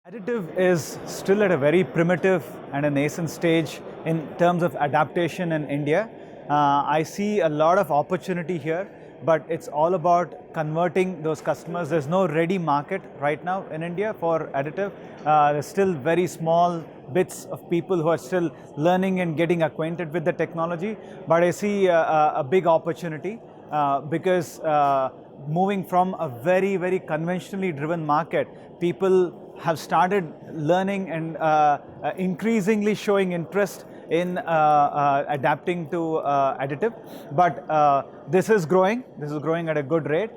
Additive is still at a very primitive and a nascent stage in terms of adaptation in India. I see a lot of opportunity here, but it's all about converting those customers. There's no ready market right now in India for additive. There's still very small bits of people who are still learning and getting acquainted with the technology, but I see a big opportunity because moving from a very conventionally driven market, people have started learning and increasingly showing interest in adapting to additive. But this is growing at a good rate,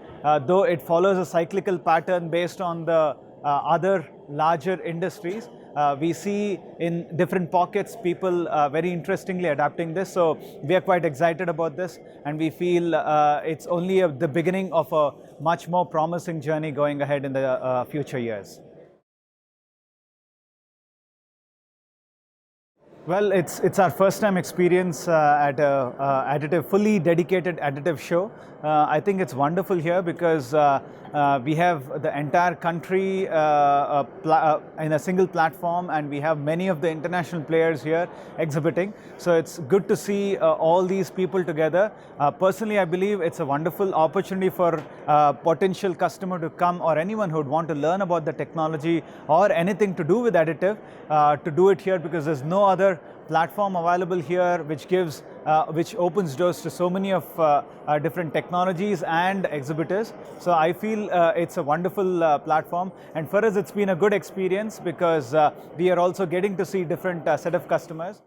though it follows a cyclical pattern based on the other larger industries. We see in different pockets people very interestingly adapting this, so we are quite excited about this, and we feel it's only the beginning of a much more promising journey going ahead in the future years. Well, it's our first time experience at a fully dedicated additive show. I think it's wonderful here because we have the entire country in a single platform, and we have many of the international players here exhibiting. So it's good to see all these people together. Personally, I believe it's a wonderful opportunity for potential customer to come, or anyone who would want to learn about the technology or anything to do with additive to do it here, because there's no other platform available here which opens doors to so many of different technologies and exhibitors. So I feel it's a wonderful platform, and for us it's been a good experience because we are also getting to see different set of customers.